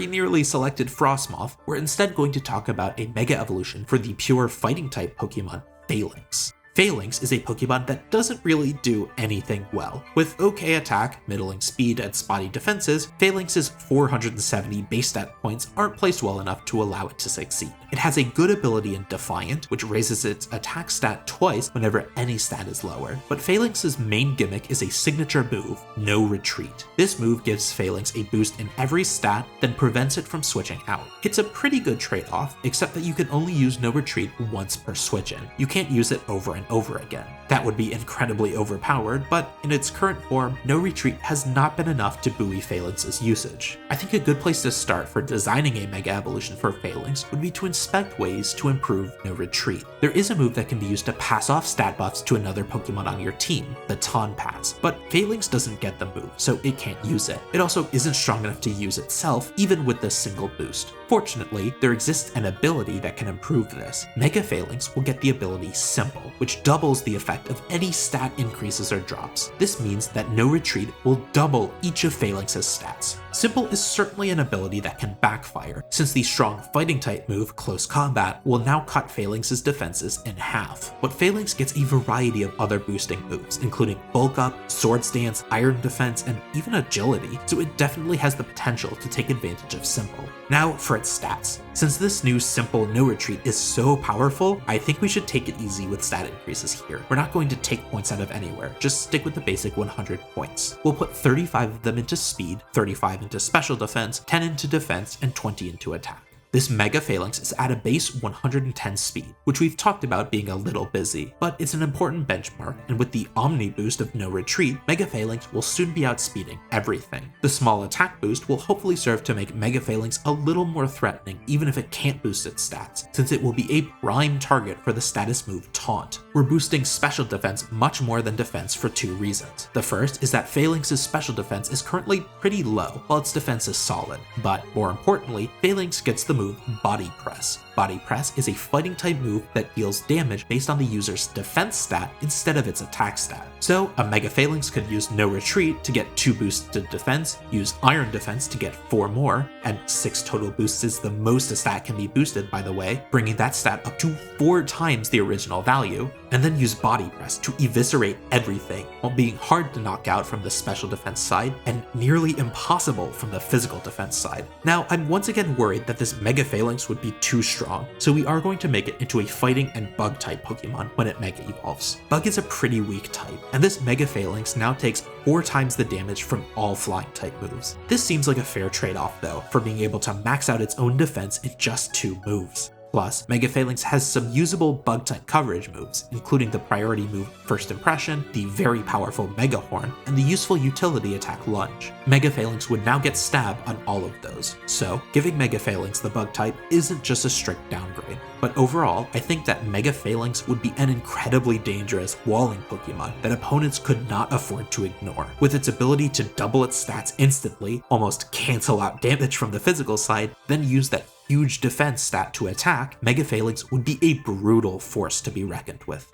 nearly selected Frostmoth, we're instead going to talk about a Mega Evolution for the pure fighting type Pokemon, Phalanx. Phalanx is a Pokemon that doesn't really do anything well. With okay attack, middling speed, and spotty defenses, Phalanx's 470 base stat points aren't placed well enough to allow it to succeed. It has a good ability in Defiant, which raises its attack stat twice whenever any stat is lower, but Phalanx's main gimmick is a signature move, No Retreat. This move gives Phalanx a boost in every stat, then prevents it from switching out. It's a pretty good trade-off, except that you can only use No Retreat once per switch in. You can't use it over and over again. That would be incredibly overpowered, but in its current form, No Retreat has not been enough to buoy Phalanx's usage. I think a good place to start for designing a Mega Evolution for Phalanx would be to inspect ways to improve No Retreat. There is a move that can be used to pass off stat buffs to another Pokemon on your team, the Ton Pass, but Phalanx doesn't get the move, so it can't use it. It also isn't strong enough to use itself, even with this single boost. Fortunately, there exists an ability that can improve this. Mega Phalanx will get the ability Simple, which doubles the effect of any stat increases or drops. This means that No Retreat will double each of Phalanx's stats. Simple is certainly an ability that can backfire, since the strong fighting type move Close Combat will now cut Phalanx's defenses in half. But Phalanx gets a variety of other boosting moves, including Bulk Up, Swords Dance, Iron Defense, and even Agility, so it definitely has the potential to take advantage of Simple. Now for its stats. Since this new Simple No Retreat is so powerful, I think we should take it easy with stat increases here. We're not going to take points out of anywhere, just stick with the basic 100 points. We'll put 35 of them into speed, 35 into special defense, 10 into defense, and 20 into attack. This Mega Phalanx is at a base 110 speed, which we've talked about being a little busy, but it's an important benchmark, and with the Omni boost of No Retreat, Mega Phalanx will soon be outspeeding everything. The small attack boost will hopefully serve to make Mega Phalanx a little more threatening even if it can't boost its stats, since it will be a prime target for the status move Taunt. We're boosting special defense much more than defense for two reasons. The first is that Phalanx's special defense is currently pretty low, while its defense is solid, but more importantly, Phalanx gets the move Body Press. Body Press is a fighting type move that deals damage based on the user's defense stat instead of its attack stat. So a Mega Phalanx could use No Retreat to get 2 boosts to defense, use Iron Defense to get 4 more, and 6 total boosts is the most a stat can be boosted, by the way, bringing that stat up to 4 times the original value, and then use Body Press to eviscerate everything, while being hard to knock out from the special defense side and nearly impossible from the physical defense side. Now, I'm once again worried that this Mega Phalanx would be too strong, so we are going to make it into a fighting and bug type Pokemon when it Mega Evolves. Bug is a pretty weak type, and this Mega Phalanx now takes 4 times the damage from all flying type moves. This seems like a fair trade-off though, for being able to max out its own defense in just 2 moves. Plus, Mega Phalanx has some usable bug-type coverage moves, including the priority move First Impression, the very powerful Mega Horn, and the useful utility attack Lunge. Mega Phalanx would now get Stab on all of those, so giving Mega Phalanx the bug type isn't just a strict downgrade. But overall, I think that Mega Phalanx would be an incredibly dangerous walling Pokemon that opponents could not afford to ignore. With its ability to double its stats instantly, almost cancel out damage from the physical side, then use that huge defense stat to attack, Mega Phalanx would be a brutal force to be reckoned with.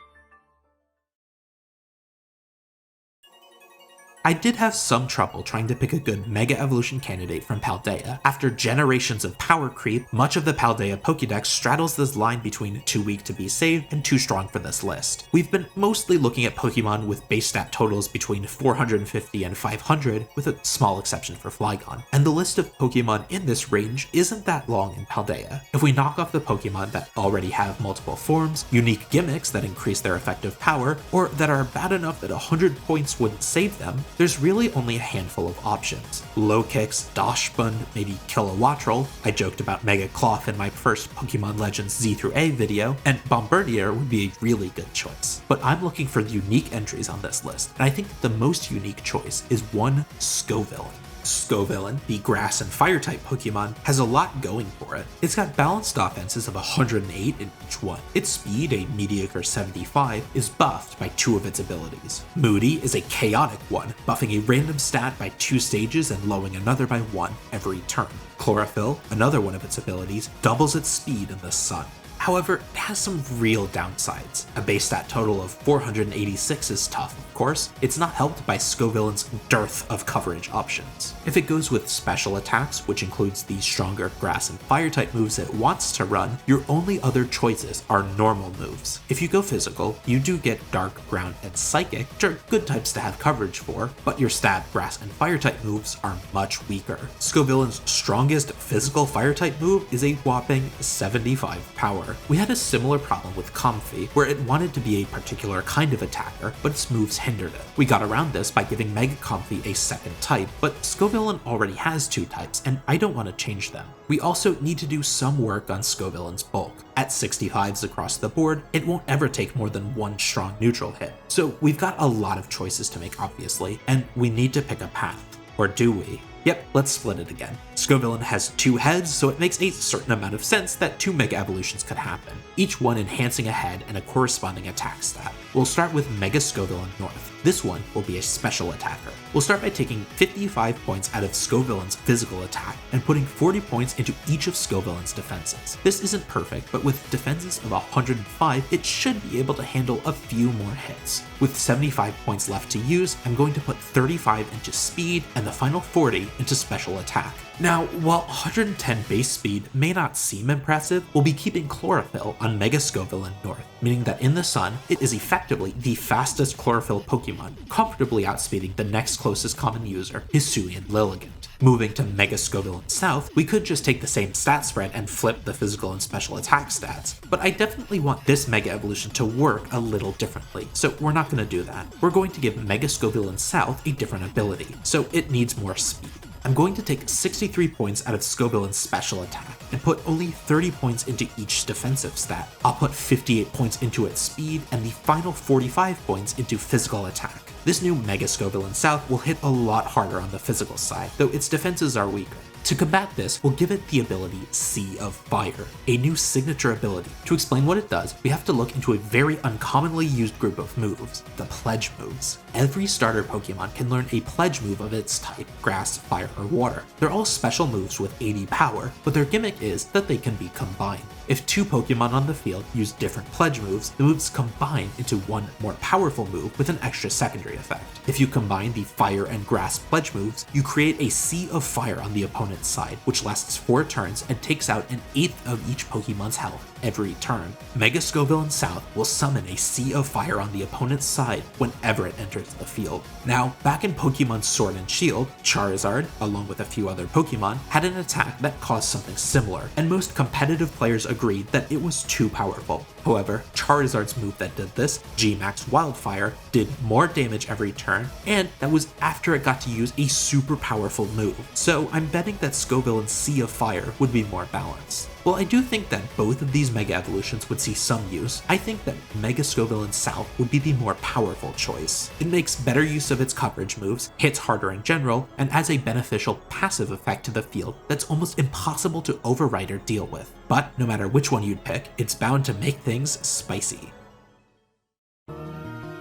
I did have some trouble trying to pick a good Mega Evolution candidate from Paldea. After generations of power creep, much of the Paldea Pokédex straddles this line between too weak to be saved and too strong for this list. We've been mostly looking at Pokemon with base stat totals between 450 and 500, with a small exception for Flygon, and the list of Pokemon in this range isn't that long in Paldea. If we knock off the Pokemon that already have multiple forms, unique gimmicks that increase their effective power, or that are bad enough that 100 points wouldn't save them, there's really only a handful of options. Lokix, Dachshund, maybe Kilowattrel, I joked about Mega Cloth in my first Pokémon Legends Z-A video, and Bombardier would be a really good choice. But I'm looking for unique entries on this list, and I think that the most unique choice is one Scovillain. Scovillain, the grass and fire type Pokemon, has a lot going for it. It's got balanced offenses of 108 in each one. Its speed, a mediocre 75, is buffed by 2 of its abilities. Moody is a chaotic one, buffing a random stat by 2 stages and lowering another by 1 every turn. Chlorophyll, another one of its abilities, doubles its speed in the sun. However, it has some real downsides. A base stat total of 486 is tough, of course. It's not helped by Scovillain's dearth of coverage options. If it goes with special attacks, which includes the stronger grass and fire type moves it wants to run, your only other choices are normal moves. If you go physical, you do get dark, ground, and psychic, which are good types to have coverage for, but your stat, grass, and fire type moves are much weaker. Scovillain's strongest physical fire type move is a whopping 75 power. We had a similar problem with Comfey, where it wanted to be a particular kind of attacker, but its moves hindered it. We got around this by giving Mega Comfey a second type, but Scovillain already has 2 types, and I don't want to change them. We also need to do some work on Scovillain's bulk. At 65s across the board, it won't ever take more than 1 strong neutral hit. So we've got a lot of choices to make, obviously, and we need to pick a path. Or do we? Yep, let's split it again. Scovillain has 2 heads, so it makes a certain amount of sense that 2 Mega Evolutions could happen, each one enhancing a head and a corresponding attack stat. We'll start with Mega Scovillain North. This one will be a special attacker. We'll start by taking 55 points out of Scovillain's physical attack and putting 40 points into each of Scovillain's defenses. This isn't perfect, but with defenses of 105, it should be able to handle a few more hits. With 75 points left to use, I'm going to put 35 into speed and the final 40 into special attack. Now, while 110 base speed may not seem impressive, we'll be keeping Chlorophyll on Mega Scovillain North, meaning that in the sun, it is effectively the fastest Chlorophyll Pokemon, comfortably outspeeding the next closest common user, Hisuian Lilligant. Moving to Mega Scovillain South, we could just take the same stat spread and flip the physical and special attack stats, but I definitely want this Mega Evolution to work a little differently, so we're not going to do that. We're going to give Mega Scovillain South a different ability, so it needs more speed. I'm going to take 63 points out of Scovillain's special attack and put only 30 points into each defensive stat. I'll put 58 points into its speed and the final 45 points into physical attack. This new Mega Scovillain South will hit a lot harder on the physical side, though its defenses are weaker. To combat this, we'll give it the ability Sea of Fire, a new signature ability. To explain what it does, we have to look into a very uncommonly used group of moves, the Pledge moves. Every starter Pokemon can learn a Pledge move of its type, Grass, Fire, or Water. They're all special moves with 80 power, but their gimmick is that they can be combined. If 2 Pokemon on the field use different Pledge moves, the moves combine into one more powerful move with an extra secondary effect. If you combine the Fire and Grass Pledge moves, you create a Sea of Fire on the opponent's side, which lasts 4 turns and takes out 1/8 of each Pokemon's health every turn. Mega Scovillain South will summon a Sea of Fire on the opponent's side whenever it enters the field. Now, back in Pokemon Sword and Shield, Charizard, along with a few other Pokemon, had an attack that caused something similar, and most competitive players agreed that it was too powerful. However, Charizard's move that did this, G-Max Wildfire, did more damage every turn, and that was after it got to use a super powerful move. So I'm betting that Scovillain's Sea of Fire would be more balanced. While I do think that both of these Mega Evolutions would see some use, I think that Mega Scovillain South would be the more powerful choice. It makes better use of its coverage moves, hits harder in general, and adds a beneficial passive effect to the field that's almost impossible to override or deal with. But no matter which one you'd pick, it's bound to make things spicy.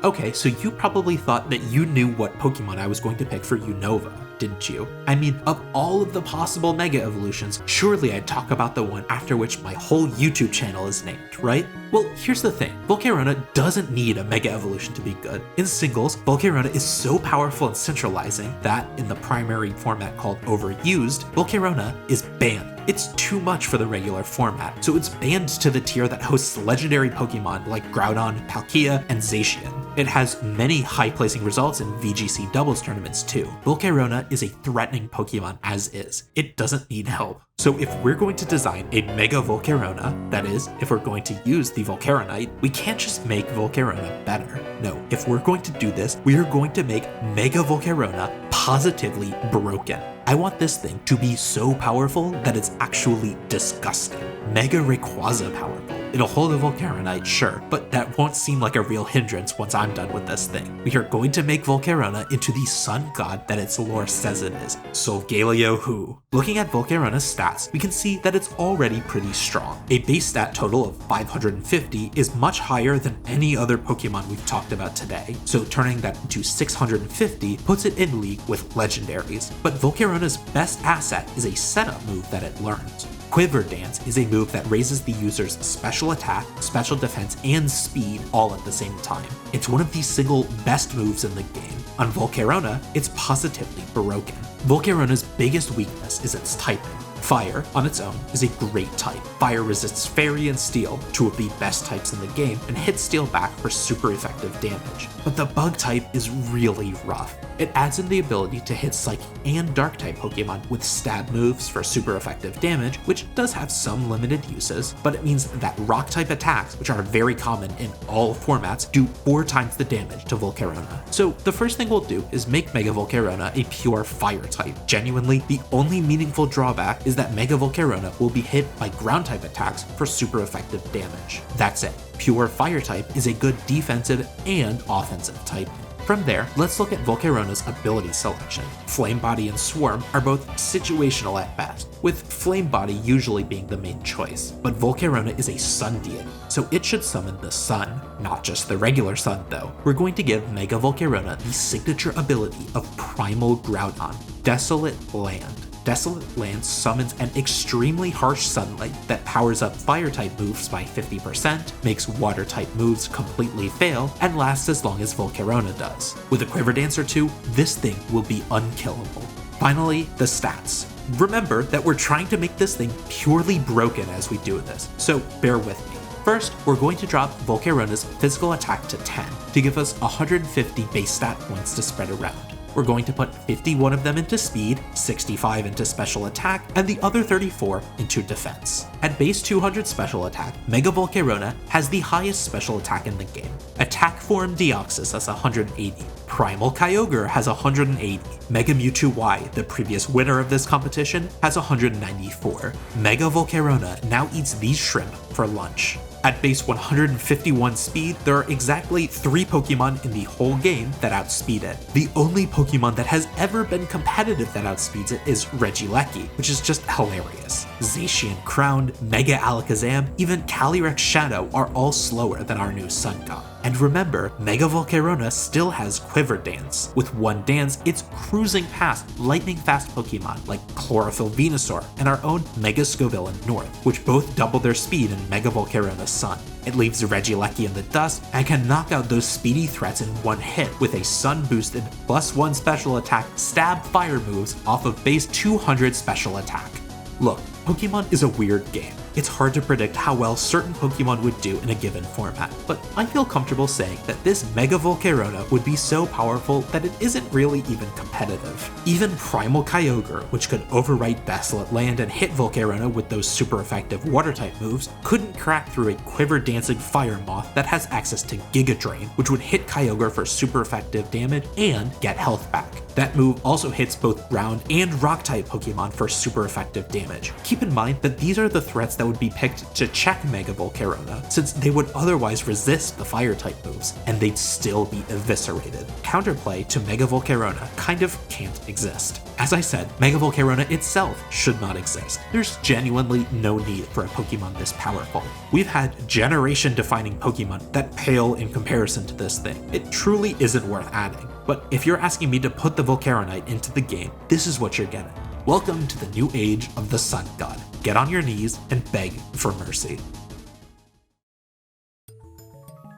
Okay, so you probably thought that you knew what Pokemon I was going to pick for Unova. didn't you? I mean, of all of the possible Mega Evolutions, surely I'd talk about the one after which my whole YouTube channel is named, right? Well, here's the thing. Volcarona doesn't need a Mega Evolution to be good. In singles, Volcarona is so powerful and centralizing that, in the primary format called Overused, Volcarona is banned. It's too much for the regular format, so it's banned to the tier that hosts legendary Pokemon like Groudon, Palkia, and Zacian. It has many high-placing results in VGC doubles tournaments too. Volcarona is a threatening Pokemon as is. It doesn't need help. So if we're going to design a Mega Volcarona, that is, if we're going to use the Volcaronite, we can't just make Volcarona better. No, if we're going to do this, we are going to make Mega Volcarona positively broken. I want this thing to be so powerful that it's actually disgusting. Mega Rayquaza powerful. It'll hold a Volcaronite, sure, but that won't seem like a real hindrance once I'm done with this thing. We are going to make Volcarona into the sun god that its lore says it is, Solgaleo Hu. Looking at Volcarona's stats, we can see that it's already pretty strong. A base stat total of 550 is much higher than any other Pokemon we've talked about today, so turning that into 650 puts it in league with legendaries. But Volcarona's best asset is a setup move that it learns. Quiver Dance is a move that raises the user's special attack, special defense, and speed all at the same time. It's one of the single best moves in the game. On Volcarona, it's positively broken. Volcarona's biggest weakness is its typing. Fire, on its own, is a great type. Fire resists Fairy and Steel, two of the best types in the game, and hits Steel back for super effective damage. But the Bug type is really rough. It adds in the ability to hit Psychic and Dark type Pokemon with stab moves for super effective damage, which does have some limited uses, but it means that Rock type attacks, which are very common in all formats, do 4 times the damage to Volcarona. So the first thing we'll do is make Mega Volcarona a pure Fire type. Genuinely, the only meaningful drawback is that Mega Volcarona will be hit by Ground type attacks for super effective damage. That's it. Pure Fire type is a good defensive and offensive type. From there, let's look at Volcarona's ability selection. Flame Body and Swarm are both situational at best, with Flame Body usually being the main choice. But Volcarona is a sun deity, so it should summon the sun, not just the regular sun though. We're going to give Mega Volcarona the signature ability of Primal Groudon, Desolate Land. Desolate Land summons an extremely harsh sunlight that powers up Fire-type moves by 50%, makes Water-type moves completely fail, and lasts as long as Volcarona does. With a Quiver Dance or two, this thing will be unkillable. Finally, the stats. Remember that we're trying to make this thing purely broken as we do this, so bear with me. First, we're going to drop Volcarona's physical attack to 10 to give us 150 base stat points to spread around. We're going to put 51 of them into speed, 65 into special attack, and the other 34 into defense. At base 200 special attack, Mega Volcarona has the highest special attack in the game. Attack Form Deoxys has 180, Primal Kyogre has 180, Mega Mewtwo Y, the previous winner of this competition, has 194. Mega Volcarona now eats these shrimp for lunch. At base 151 speed, there are exactly 3 Pokemon in the whole game that outspeed it. The only Pokemon that has ever been competitive that outspeeds it is Regieleki, which is just hilarious. Zacian, Crowned, Mega Alakazam, even Calyrex Shadow are all slower than our new Sun God. And remember, Mega Volcarona still has Quiver Dance. With one dance, it's cruising past lightning-fast Pokemon like Chlorophyll Venusaur and our own Mega Scovillain North, which both double their speed in Mega Volcarona's Sun. It leaves Regieleki in the dust and can knock out those speedy threats in one hit with a sun-boosted +1 special attack stab fire moves off of base 200 special attack. Look, Pokemon is a weird game. It's hard to predict how well certain Pokemon would do in a given format, but I feel comfortable saying that this Mega Volcarona would be so powerful that it isn't really even competitive. Even Primal Kyogre, which could overwrite Desolate Land and hit Volcarona with those super effective Water-type moves, couldn't crack through a quiver-dancing Fire Moth that has access to Giga Drain, which would hit Kyogre for super effective damage and get health back. That move also hits both ground and rock-type Pokemon for super effective damage. Keep in mind that these are the threats that would be picked to check Mega Volcarona, since they would otherwise resist the Fire-type moves, and they'd still be eviscerated. Counterplay to Mega Volcarona kind of can't exist. As I said, Mega Volcarona itself should not exist. There's genuinely no need for a Pokemon this powerful. We've had generation-defining Pokemon that pale in comparison to this thing. It truly isn't worth adding. But if you're asking me to put the Volcaronite into the game, this is what you're getting. Welcome to the new age of the Sun God. Get on your knees and beg for mercy.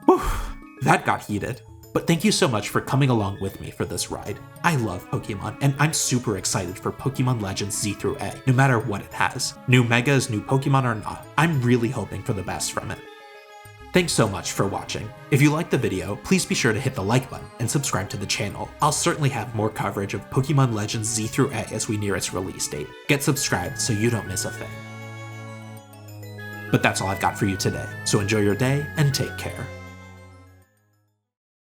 Whew, that got heated. But thank you so much for coming along with me for this ride. I love Pokemon, and I'm super excited for Pokémon Legends Z-A, no matter what it has. New Megas, new Pokemon or not, I'm really hoping for the best from it. Thanks so much for watching. If you liked the video, please be sure to hit the like button and subscribe to the channel. I'll certainly have more coverage of Pokémon Legends Z-A as we near its release date. Get subscribed so you don't miss a thing. But that's all I've got for you today, so enjoy your day and take care.